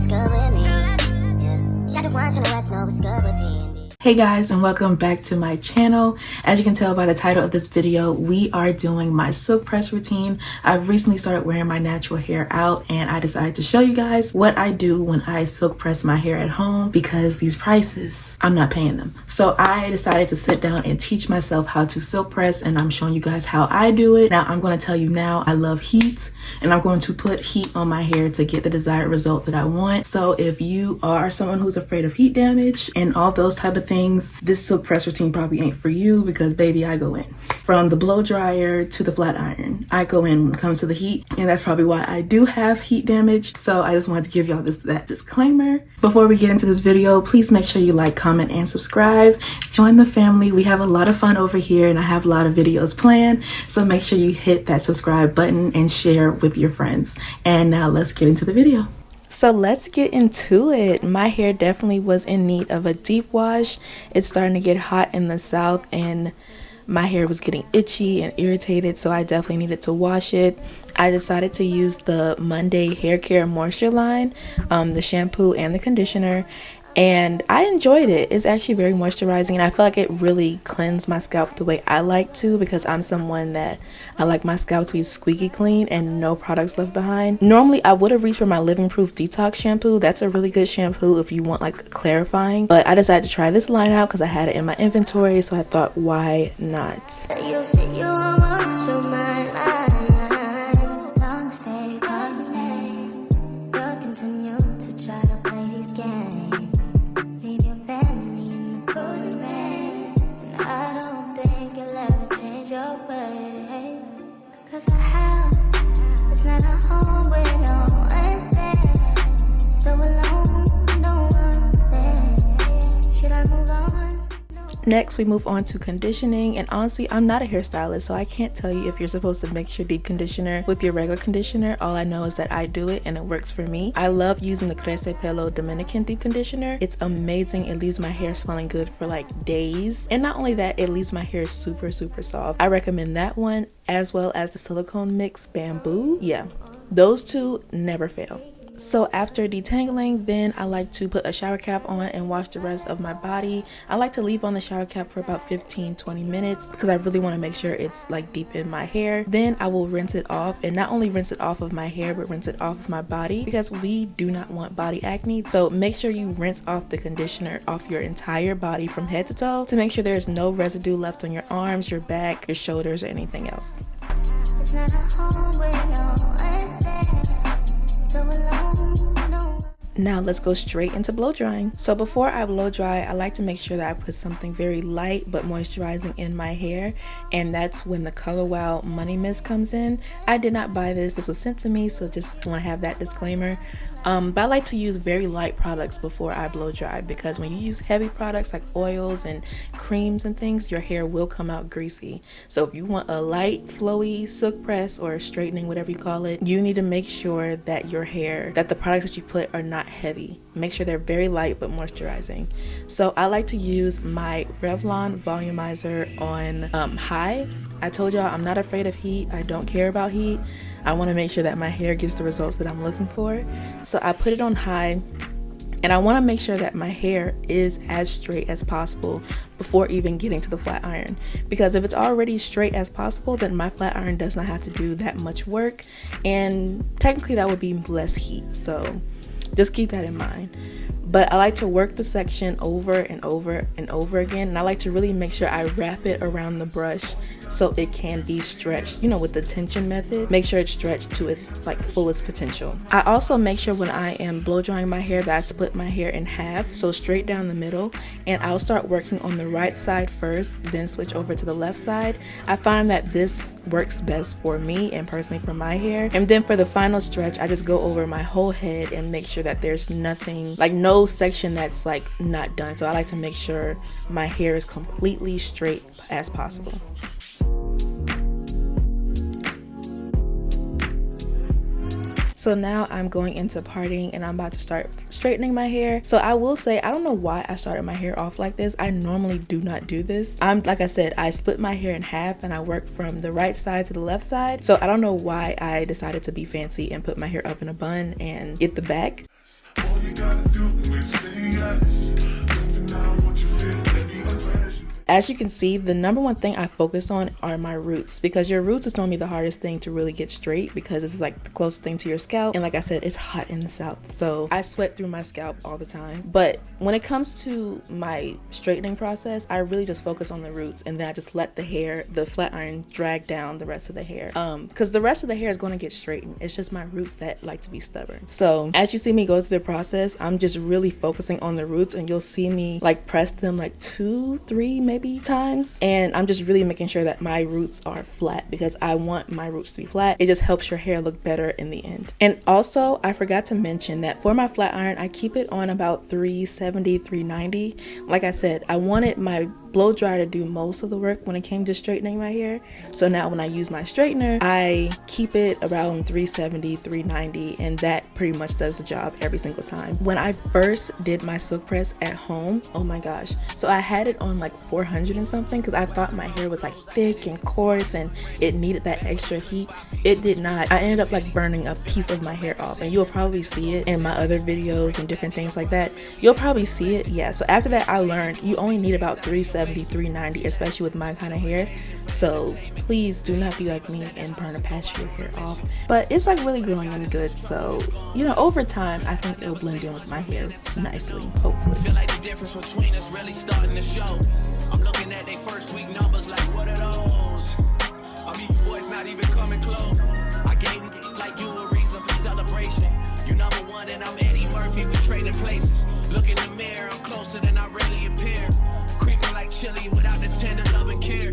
what's good with me. Yeah. Shot the ones from the west know what's good with me. Hey guys, and welcome back to my channel. As you can tell by the title of this video, we are doing my silk press routine. I've recently started wearing my natural hair out, and I decided to show you guys what I do when I silk press my hair at home, because these prices, I'm not paying them. So I decided to sit down and teach myself how to silk press, and I'm showing you guys how I do it. Now I'm going to tell you now, I love heat, and I'm going to put heat on my hair to get the desired result that I want. So if you are someone who's afraid of heat damage and all those type of things, this silk press routine probably ain't for you, because baby, I go in. From the blow dryer to the flat iron, I go in when it comes to the heat, and that's probably why I do have heat damage. So I just wanted to give y'all that disclaimer. Before we get into this video, please make sure you like, comment, and subscribe. Join the family. We have a lot of fun over here, and I have a lot of videos planned. So make sure you hit that subscribe button and share with your friends. And now let's get into the video. So let's get into it. My hair definitely was in need of a deep wash. It's starting to get hot in the south, and my hair was getting itchy and irritated, so I definitely needed to wash it. I decided to use the Monday Hair Care Moisture line, the shampoo and the conditioner, and I enjoyed it. It's actually very moisturizing, and I feel like it really cleansed my scalp the way I like to, because I'm someone that I like my scalp to be squeaky clean and no products left behind. Normally I would have reached for my Living Proof Detox shampoo. That's a really good shampoo if you want like clarifying, but I decided to try this line out because I had it in my inventory, so I thought, why not? Next, we move on to conditioning, and honestly, I'm not a hairstylist, so I can't tell you if you're supposed to mix your deep conditioner with your regular conditioner. All I know is that I do it and it works for me. I love using the Crece Pelo Dominican deep conditioner. It's amazing. It leaves my hair smelling good for like days, and not only that, it leaves my hair super soft. I recommend that one, as well as the silicone mix bamboo. Yeah, those two never fail. So after detangling, then I like to put a shower cap on and wash the rest of my body. I like to leave on the shower cap for about 15-20 minutes because I really want to make sure it's like deep in my hair. Then I will rinse it off, and not only rinse it off of my hair, but rinse it off of my body, because we do not want body acne. So make sure you rinse off the conditioner off your entire body from head to toe to make sure there's no residue left on your arms, your back, your shoulders, or anything else. It's not a home where no one's there, so alone. Now let's go straight into blow drying. So before I blow dry, I like to make sure that I put something very light but moisturizing in my hair, and that's when the Color Wow Money Mist comes in. I did not buy this. This was sent to me, so just want to have that disclaimer. But I like to use very light products before I blow dry, because when you use heavy products like oils and creams and things, your hair will come out greasy. So if you want a light, flowy silk press or straightening, whatever you call it, you need to make sure that your hair, that the products that you put are not heavy. Make sure they're very light but moisturizing. So I like to use my Revlon Volumizer on high. I told y'all I'm not afraid of heat. I don't care about heat. I want to make sure that my hair gets the results that I'm looking for. So I put it on high, and I want to make sure that my hair is as straight as possible before even getting to the flat iron, because if it's already straight as possible, then my flat iron does not have to do that much work, and technically that would be less heat. So just keep that in mind. But I like to work the section over and over and over again, and I like to really make sure I wrap it around the brush so it can be stretched, you know, with the tension method. Make sure it's stretched to its like fullest potential. I also make sure when I am blow drying my hair that I split my hair in half, so straight down the middle, and I'll start working on the right side first, then switch over to the left side. I find that this works best for me and personally for my hair. And then for the final stretch, I just go over my whole head and make sure that there's nothing, like no section that's like not done. So I like to make sure my hair is completely straight as possible. So now I'm going into parting, and I'm about to start straightening my hair. So I will say, I don't know why I started my hair off like this. I normally do not do this. Like I said, I split my hair in half and I work from the right side to the left side. So I don't know why I decided to be fancy and put my hair up in a bun and get the back. As you can see, the number one thing I focus on are my roots, because your roots is normally the hardest thing to really get straight because it's like the closest thing to your scalp. And like I said, it's hot in the South, so I sweat through my scalp all the time. But when it comes to my straightening process, I really just focus on the roots, and then I just let the flat iron drag down the rest of the hair. Because the rest of the hair is going to get straightened. It's just my roots that like to be stubborn. So as you see me go through the process, I'm just really focusing on the roots, and you'll see me like press them like 2, 3, maybe times, and I'm just really making sure that my roots are flat because I want my roots to be flat. It just helps your hair look better in the end. And also, I forgot to mention that for my flat iron, I keep it on about 370, 390. Like I said, I wanted my blow dryer to do most of the work when it came to straightening my hair. So now when I use my straightener, I keep it around 370, 390, and that pretty much does the job every single time. When I first did my silk press at home, oh my gosh, so I had it on like 400 and something because I thought my hair was like thick and coarse and it needed that extra heat. It did not. I ended up like burning a piece of my hair off, and you'll probably see it in my other videos and different things like that. You'll probably see it. Yeah, so after that I learned you only need about 370, 390, especially with my kind of hair. So please do not be like me and burn a patch of your hair off. But it's like really growing in good, so you know, over time I think it'll blend in with my hair nicely, hopefully. Feel like the difference between us really starting to show. I'm looking at their first week numbers like, what are those? I mean, boys not even coming close. I gave like you a reason for celebration. You number one and I'm Eddie Murphy, we trading places. Look in the mirror, I'm closer than I really appear. Creeping like chili without the tender love and care.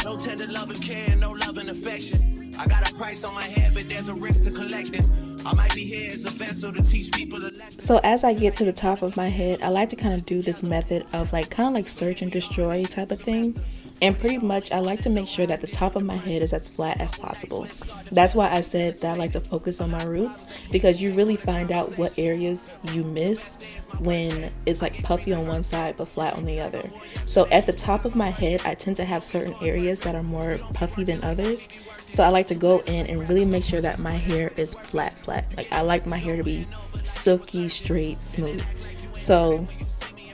No tender love and care, no love and affection. I got a price on my head, but there's a risk to collecting. I might be here as a vessel to teach people a lesson. So as I get to the top of my head, I like to kind of do this method of like kind of like search and destroy type of thing. And pretty much I like to make sure that the top of my head is as flat as possible. That's why I said that I like to focus on my roots, because you really find out what areas you miss when it's like puffy on one side but flat on the other. So at the top of my head, I tend to have certain areas that are more puffy than others. So I like to go in and really make sure that my hair is flat. Like I like my hair to be silky, straight, smooth. So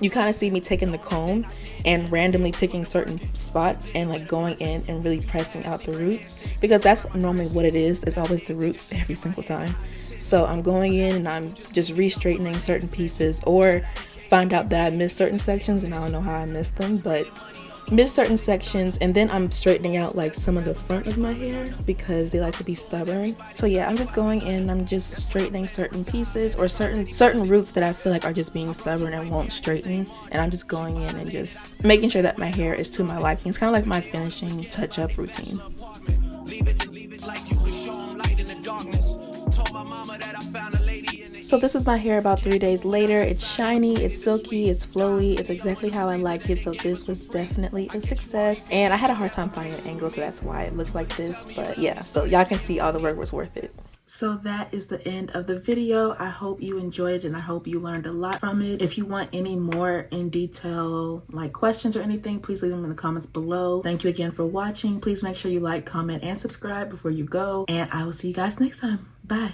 you kind of see me taking the comb and randomly picking certain spots and like going in and really pressing out the roots, because that's normally what it is. It's always the roots every single time. So I'm going in and I'm just re-straightening certain pieces, or find out that I missed certain sections and I don't know how I missed them, but miss certain sections, and then I'm straightening out like some of the front of my hair because they like to be stubborn. So yeah, I'm just going in and I'm just straightening certain pieces or certain roots that I feel like are just being stubborn and won't straighten, and I'm just going in and just making sure that my hair is to my liking. It's kind of like my finishing touch-up routine. Leave it like you can show 'em light in the darkness. Told my mama that I found a lady in the So this is my hair about 3 days later. It's shiny, it's silky, it's flowy, it's exactly how I like it. So this was definitely a success, and I had a hard time finding an angle, so that's why it looks like this. But yeah, so y'all can see all the work was worth it. So that is the end of the video. I hope you enjoyed it and I hope you learned a lot from it. If you want any more in detail like questions or anything, please leave them in the comments below. Thank you again for watching. Please make sure you like, comment, and subscribe before you go, and I will see you guys next time. Bye.